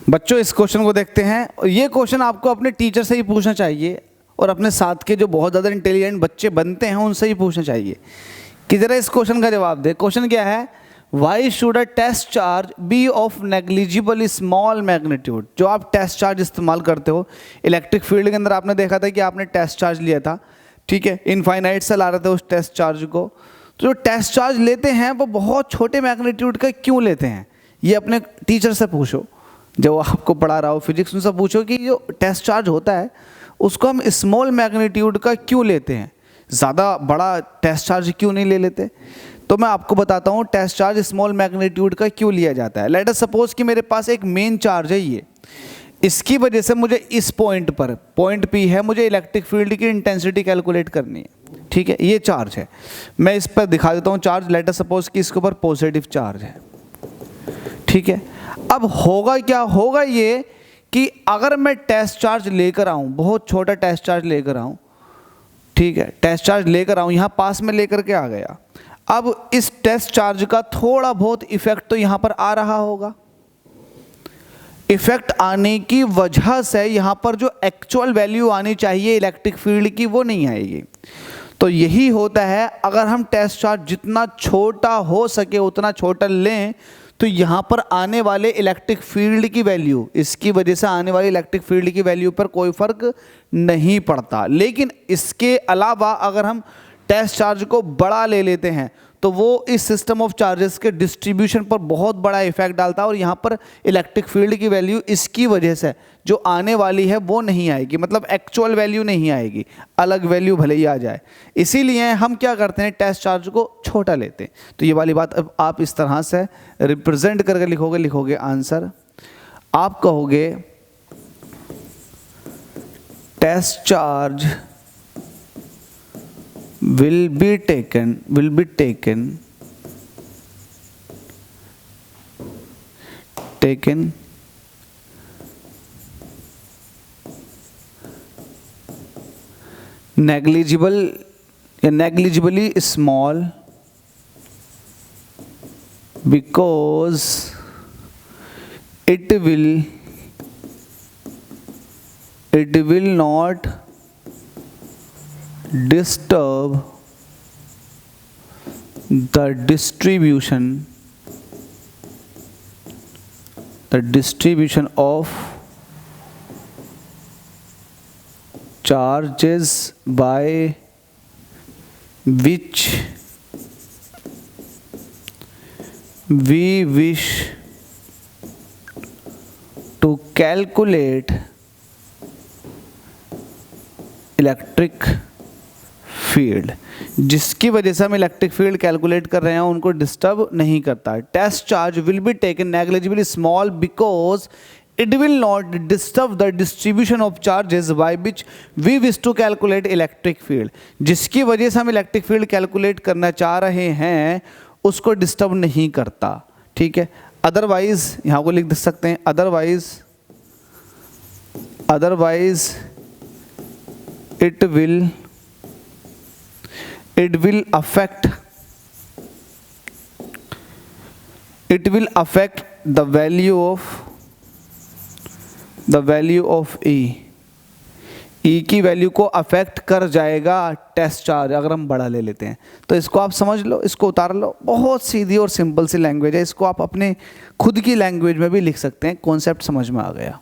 बच्चों इस क्वेश्चन को देखते हैं। ये क्वेश्चन आपको अपने टीचर से ही पूछना चाहिए और अपने साथ के जो बहुत ज़्यादा इंटेलिजेंट बच्चे बनते हैं उनसे ही पूछना चाहिए कि ज़रा इस क्वेश्चन का जवाब दे। क्वेश्चन क्या है, why should a test charge be of negligible small magnitude. जो आप टेस्ट चार्ज इस्तेमाल करते हो इलेक्ट्रिक फील्ड के अंदर, आपने देखा था कि आपने टेस्ट चार्ज लिया था, ठीक है, इनफाइनाइट से ला रहे थे उस टेस्ट चार्ज को। तो जो टेस्ट चार्ज लेते हैं वो बहुत छोटे मैग्नीट्यूड का क्यों लेते हैं, ये अपने टीचर से पूछो, जो आपको पढ़ा रहा हो फिजिक्स, उनसे पूछो कि जो टेस्ट चार्ज होता है उसको हम स्मॉल मैग्नीट्यूड का क्यों लेते हैं, ज़्यादा बड़ा टेस्ट चार्ज क्यों नहीं ले लेते। तो मैं आपको बताता हूँ टेस्ट चार्ज स्मॉल मैग्नीट्यूड का क्यों लिया जाता है। लेट अस सपोज कि मेरे पास एक मेन चार्ज है, ये इसकी वजह से मुझे इस पॉइंट पर, पॉइंट पी है, मुझे इलेक्ट्रिक फील्ड की इंटेंसिटी कैलकुलेट करनी है, ठीक है, ये चार्ज है। मैं इस पर दिखा देता हूँ चार्ज। लेट अस सपोज कि इसके ऊपर पॉजिटिव चार्ज है, ठीक है। अब होगा क्या, होगा ये कि अगर मैं टेस्ट चार्ज लेकर आऊँ, बहुत छोटा टेस्ट चार्ज लेकर आऊँ, ठीक है, टेस्ट चार्ज लेकर आऊँ, यहाँ पास में लेकर के आ गया। अब इस टेस्ट चार्ज का थोड़ा बहुत इफेक्ट तो यहाँ पर आ रहा होगा। इफेक्ट आने की वजह से यहाँ पर जो एक्चुअल वैल्यू आनी चाहिए इलेक्ट्रिक फील्ड की वो नहीं आएगी। तो यही होता है, अगर हम टेस्ट चार्ज जितना छोटा हो सके उतना छोटा लें तो यहाँ पर आने वाले इलेक्ट्रिक फील्ड की वैल्यू, इसकी वजह से आने वाली इलेक्ट्रिक फील्ड की वैल्यू पर कोई फर्क नहीं पड़ता। लेकिन इसके अलावा अगर हम टेस्ट चार्ज को बड़ा ले लेते हैं तो वो इस सिस्टम ऑफ चार्जेस के डिस्ट्रीब्यूशन पर बहुत बड़ा इफेक्ट डालता है और यहाँ पर इलेक्ट्रिक फील्ड की वैल्यू इसकी वजह से जो आने वाली है वो नहीं आएगी, मतलब एक्चुअल वैल्यू नहीं आएगी, अलग वैल्यू भले ही आ जाए। इसीलिए हम क्या करते हैं, टेस्ट चार्ज को छोटा लेते हैं। तो ये वाली बात अब आप इस तरह से रिप्रेजेंट करके लिखोगे आंसर। आप कहोगे test charge will be taken negligibly small because it will not disturb the distribution of charges by which we wish to calculate electric field. जिसकी वजह से हम इलेक्ट्रिक फील्ड कैलकुलेट कर रहे हैं उनको डिस्टर्ब नहीं करता। Test charge will be taken negligibly small because it will not disturb the distribution of charges by which we wish to calculate electric field. जिसकी वजह से हम इलेक्ट्रिक फील्ड कैलकुलेट करना चाह रहे हैं उसको डिस्टर्ब नहीं करता, ठीक है। अदरवाइज यहाँ को लिख सकते हैं, otherwise it will affect the value of E की वैल्यू को अफेक्ट कर जाएगा टेस्ट चार्ज अगर हम बड़ा ले लेते हैं। तो इसको आप समझ लो, इसको उतार लो, बहुत सीधी और सिंपल सी लैंग्वेज है। इसको आप अपने खुद की लैंग्वेज में भी लिख सकते हैं, कॉन्सेप्ट समझ में आ गया।